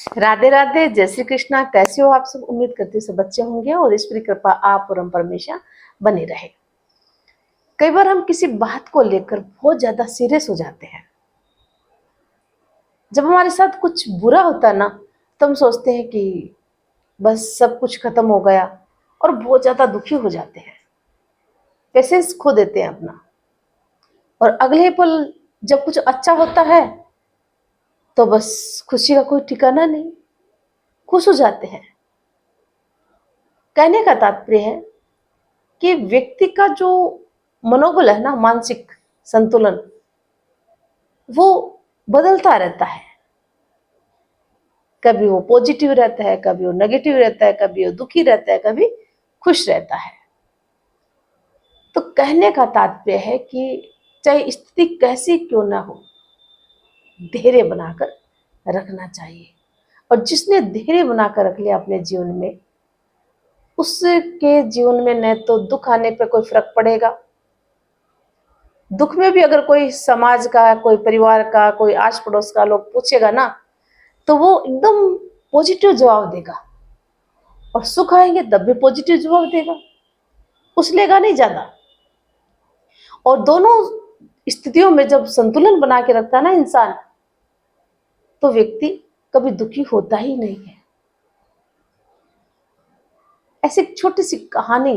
राधे राधे, जय श्री कृष्णा। कैसे हो आप सब? उम्मीद करती हूँ सब अच्छे होंगे और ईश्वरी कृपा आप और हम पर हमेशा बनी रहे। कई बार हम किसी बात को लेकर बहुत ज्यादा सीरियस हो जाते हैं। जब हमारे साथ कुछ बुरा होता है ना, तो हम सोचते हैं कि बस सब कुछ खत्म हो गया और बहुत ज्यादा दुखी हो जाते हैं, पेशेंस खो देते हैं अपना। और अगले पल जब कुछ अच्छा होता है तो बस खुशी का कोई ठिकाना नहीं, खुश हो जाते हैं। कहने का तात्पर्य है कि व्यक्ति का जो मनोबल है ना, मानसिक संतुलन, वो बदलता रहता है। कभी वो पॉजिटिव रहता है, कभी वो नेगेटिव रहता है, कभी वो दुखी रहता है, कभी खुश रहता है। तो कहने का तात्पर्य है कि चाहे स्थिति कैसी क्यों ना हो, धैर्य बनाकर रखना चाहिए। और जिसने धैर्य बनाकर रख लिया अपने जीवन में, उसके जीवन में न तो दुख आने पर कोई फर्क पड़ेगा। दुख में भी अगर कोई समाज का, कोई परिवार का, कोई आस पड़ोस का लोग पूछेगा ना, तो वो एकदम पॉजिटिव जवाब देगा। और सुख आएंगे तब भी पॉजिटिव जवाब देगा, उछलेगा नहीं ज्यादा। और दोनों स्थितियों में जब संतुलन बना के रखता है ना इंसान, तो व्यक्ति कभी दुखी होता ही नहीं है। ऐसी एक छोटी सी कहानी,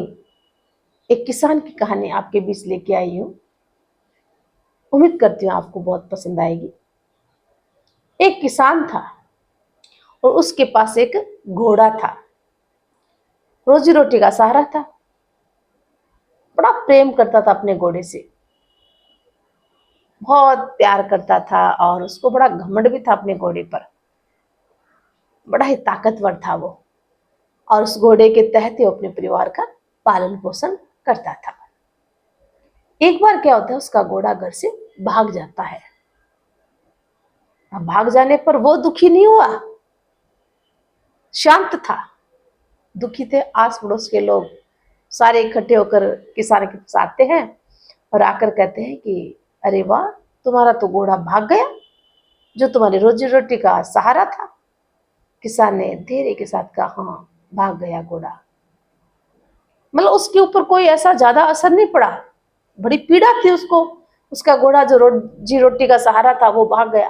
एक किसान की कहानी आपके बीच लेके आई हूं। उम्मीद करती हूँ आपको बहुत पसंद आएगी। एक किसान था और उसके पास एक घोड़ा था। रोजी रोटी का सहारा था। बड़ा प्रेम करता था अपने घोड़े से, बहुत प्यार करता था और उसको बड़ा घमंड भी था अपने घोड़े पर। बड़ा ही ताकतवर था वो, और उस घोड़े के तहत ही अपने परिवार का पालन पोषण करता था। एक बार क्या होता है, उसका घोड़ा घर से भाग जाता है। अब भाग जाने पर वो दुखी नहीं हुआ, शांत था। दुखी थे आस पड़ोस के लोग, सारे इकट्ठे होकर किसान के पास आते हैं और आकर कहते हैं कि अरे वाह, तुम्हारा तो घोड़ा भाग गया, जो तुम्हारी रोजी रोटी का सहारा था। किसान ने धैर्य के साथ कहा, हाँ भाग गया घोड़ा। मतलब उसके ऊपर कोई ऐसा ज्यादा असर नहीं पड़ा, बड़ी पीड़ा थी उसको। उसका घोड़ा जो रोजी रोटी का सहारा था वो भाग गया।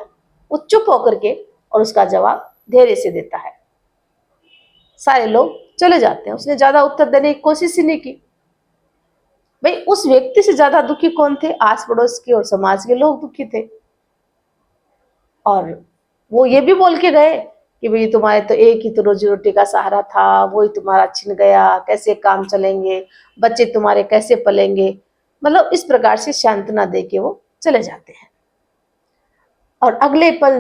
वो चुप होकर के और उसका जवाब धैर्य से देता है। सारे लोग चले जाते हैं, उसने ज्यादा उत्तर देने की कोशिश ही नहीं की। भाई उस व्यक्ति से ज्यादा दुखी कौन थे? आस पड़ोस के और समाज के लोग दुखी थे। और वो ये भी बोल के गए कि भाई तुम्हारे तो एक ही तो रोजी रोटी का सहारा था, वही तुम्हारा छिन गया, कैसे काम चलेंगे, बच्चे तुम्हारे कैसे पलेंगे। मतलब इस प्रकार से सांत्वना दे के वो चले जाते हैं। और अगले पल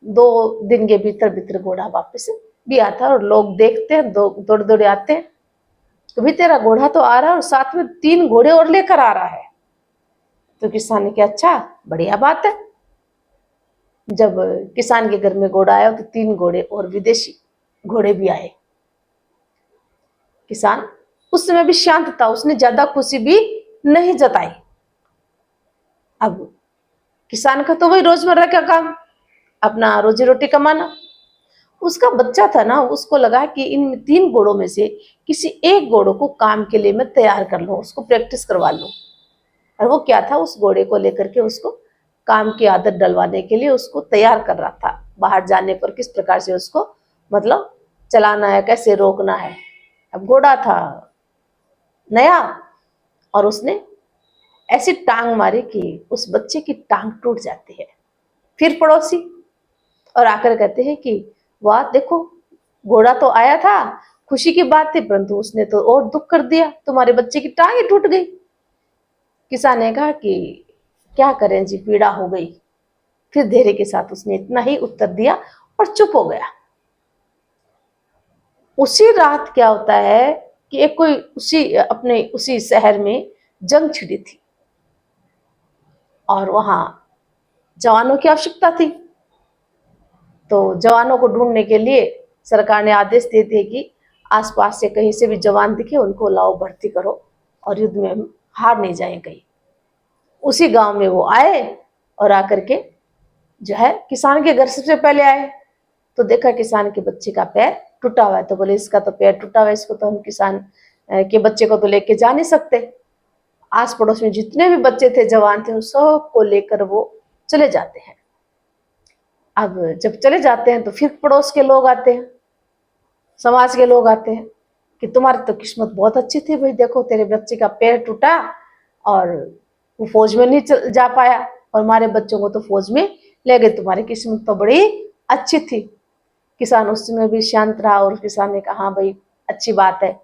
2 दिन के भीतर भीतर घोड़ा वापस भी आता है और लोग देखते हैं, दौड़ दौड़े आते हैं। कभी तेरा घोड़ा तो आ रहा है और साथ में 3 घोड़े और लेकर आ रहा है। तो किसान ने कहा अच्छा, बढ़िया बात है। जब किसान के घर में घोड़ा आया तो 3 घोड़े और विदेशी घोड़े भी आए। किसान उस समय भी शांत था, उसने ज्यादा खुशी भी नहीं जताई। अब किसान का तो वही रोजमर्रा का काम, अपना रोजी रोटी कमाना। उसका बच्चा था ना, उसको लगा कि इन 3 घोड़ों में से किसी एक घोड़ों को काम के लिए मैं तैयार कर लूं, उसको प्रैक्टिस करवा लूं। और वो क्या था, उस घोड़े को लेकर के उसको काम की आदत डलवाने के लिए उसको तैयार कर रहा था। बाहर जाने पर किस प्रकार से उसको मतलब चलाना है, कैसे रोकना है। अब घोड़ा था नया, और उसने ऐसी टांग मारी कि उस बच्चे की टांग टूट जाती है। फिर पड़ोसी और आकर कहते हैं कि वाह देखो, घोड़ा तो आया था, खुशी की बात थी, परंतु उसने तो और दुख कर दिया, तुम्हारे बच्चे की टांग ही टूट गई। किसान ने कहा कि क्या करें जी, पीड़ा हो गई। फिर धैर्य के साथ उसने इतना ही उत्तर दिया और चुप हो गया। उसी रात क्या होता है कि एक कोई उसी शहर में जंग छिड़ी थी और वहां जवानों की आवश्यकता थी। तो जवानों को ढूंढने के लिए सरकार ने आदेश दिए थे कि आसपास से कहीं से भी जवान दिखे उनको लाओ, भर्ती करो और युद्ध में हम हार नहीं जाए कहीं। उसी गांव में वो आए और आकर के जो है किसान के घर सबसे पहले आए। तो देखा किसान के बच्चे का पैर टूटा हुआ है, तो बोले इसका तो पैर टूटा हुआ है, इसको तो हम किसान के बच्चे को तो लेके जा नहीं सकते। आस पड़ोस में जितने भी बच्चे थे, जवान थे, उन सबको लेकर वो चले जाते हैं। अब जब चले जाते हैं तो फिर पड़ोस के लोग आते हैं, समाज के लोग आते हैं कि तुम्हारी तो किस्मत बहुत अच्छी थी भाई, देखो तेरे बच्चे का पैर टूटा और वो फौज में नहीं जा पाया और हमारे बच्चों को तो फौज में ले गए, तुम्हारी किस्मत तो बड़ी अच्छी थी। किसान उस समय भी शांत रहा और किसान ने कहा हाँ भाई अच्छी बात है।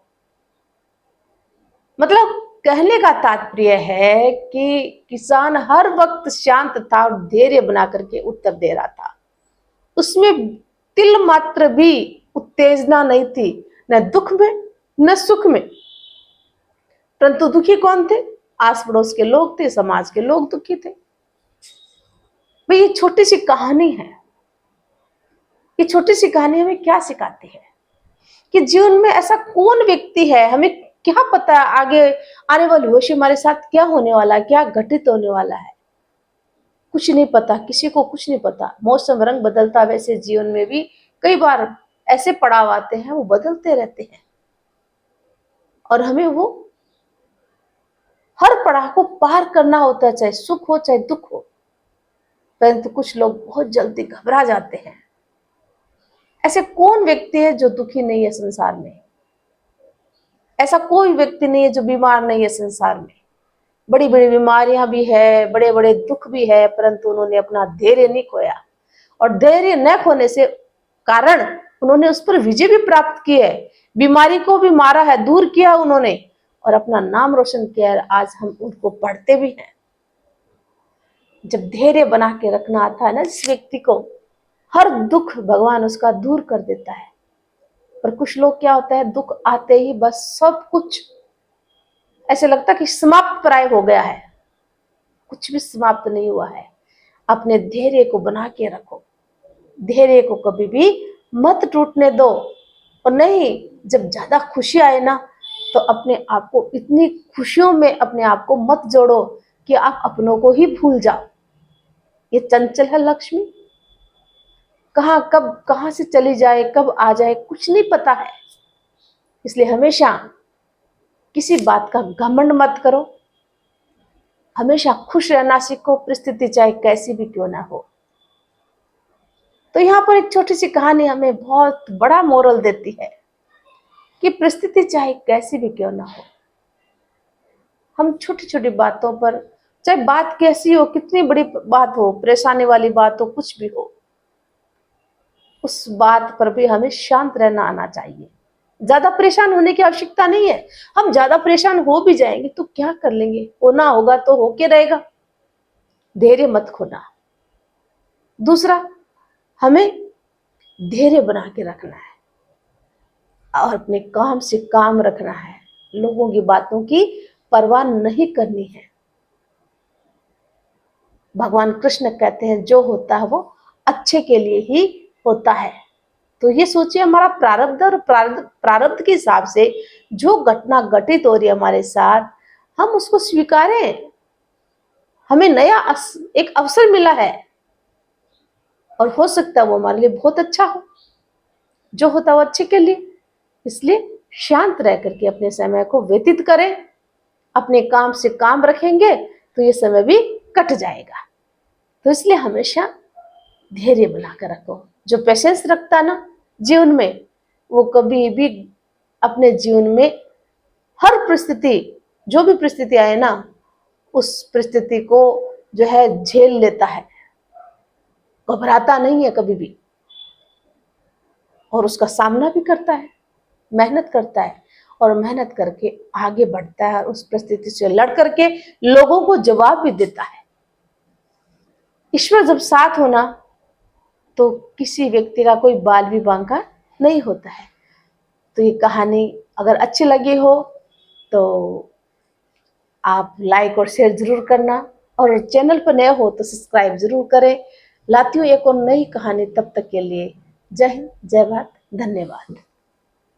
मतलब कहने का तात्पर्य है कि किसान हर वक्त शांत था और धैर्य बना करके उत्तर दे रहा था। उसमें तिल मात्र भी उत्तेजना नहीं थी, न दुख में न सुख में। परंतु दुखी कौन थे? आस पड़ोस के लोग थे, समाज के लोग दुखी थे। भाई ये छोटी सी कहानी है। ये छोटी सी कहानी हमें क्या सिखाती है कि जीवन में ऐसा कौन व्यक्ति है, हमें क्या पता आगे आने वाले भविष्य हमारे साथ क्या होने वाला है, क्या घटित होने वाला है, कुछ नहीं पता, किसी को कुछ नहीं पता। मौसम रंग बदलता, वैसे जीवन में भी कई बार ऐसे पड़ाव आते हैं, वो बदलते रहते हैं और हमें वो हर पड़ाव को पार करना होता है, चाहे सुख हो चाहे दुख हो। परंतु कुछ लोग बहुत जल्दी घबरा जाते हैं। ऐसे कौन व्यक्ति है जो दुखी नहीं है संसार में? ऐसा कोई व्यक्ति नहीं है जो बीमार नहीं है संसार में। बड़ी बड़ी बीमारियां भी है, बड़े बड़े दुख भी है, परंतु उन्होंने अपना धैर्य नहीं खोया और धैर्य न खोने से कारण उन्होंने उस पर विजय भी प्राप्त की है। बीमारी को भी मारा है, दूर किया उन्होंने और अपना नाम रोशन किया है। आज हम उनको पढ़ते भी हैं। जब धैर्य बना के रखना आता है ना जिस व्यक्ति को, हर दुख भगवान उसका दूर कर देता है। पर कुछ लोग क्या होता है, दुख आते ही बस सब कुछ ऐसे लगता कि समाप्त प्राय हो गया है। कुछ भी समाप्त नहीं हुआ है। अपने धैर्य को बना के रखो, धैर्य को कभी भी मत टूटने दो। और नहीं, जब ज्यादा खुशी आए ना तो अपने आप को इतनी खुशियों में अपने आप को मत जोड़ो कि आप अपनों को ही भूल जाओ। ये चंचल है लक्ष्मी, कब कहां से चली जाए, कब आ जाए, कुछ नहीं पता है। इसलिए हमेशा किसी बात का घमंड मत करो, हमेशा खुश रहना सीखो, परिस्थिति चाहे कैसी भी क्यों ना हो। तो यहाँ पर एक छोटी सी कहानी हमें बहुत बड़ा मोरल देती है कि परिस्थिति चाहे कैसी भी क्यों ना हो, हम छोटी छोटी बातों पर, चाहे बात कैसी हो, कितनी बड़ी बात हो, परेशानी वाली बात हो, कुछ भी हो, उस बात पर भी हमें शांत रहना आना चाहिए। ज्यादा परेशान होने की आवश्यकता नहीं है। हम ज्यादा परेशान हो भी जाएंगे तो क्या कर लेंगे, होना होगा तो होके रहेगा। धैर्य मत खोना। दूसरा, हमें धैर्य बना के रखना है और अपने काम से काम रखना है। लोगों की बातों की परवाह नहीं करनी है। भगवान कृष्ण कहते हैं जो होता है वो अच्छे के लिए ही होता है। तो ये सोचिए, हमारा प्रारब्ध और प्रारब्ध के हिसाब से जो घटना घटित हो रही है हमारे साथ, हम उसको स्वीकारें। हमें नया एक अवसर मिला है और हो सकता है वो हमारे लिए बहुत अच्छा हो। जो होता है वो अच्छे के लिए। इसलिए शांत रह करके अपने समय को व्यतीत करें। अपने काम से काम रखेंगे तो ये समय भी कट जाएगा। तो इसलिए हमेशा धैर्य बनाकर रखो। जो पेशेंस रखता है ना जीवन में, वो कभी भी अपने जीवन में हर परिस्थिति, जो भी परिस्थिति आए ना, उस परिस्थिति को जो है झेल लेता है, घबराता नहीं है कभी भी और उसका सामना भी करता है, मेहनत करता है और मेहनत करके आगे बढ़ता है और उस परिस्थिति से लड़ करके लोगों को जवाब भी देता है। ईश्वर जब साथ होना तो किसी व्यक्ति का कोई बाल भी बांका नहीं होता है। तो ये कहानी अगर अच्छी लगी हो तो आप लाइक और शेयर जरूर करना और चैनल पर नए हो तो सब्सक्राइब जरूर करें। लाती हूँ एक और नई कहानी, तब तक के लिए जय हिंद, जय भारत, धन्यवाद।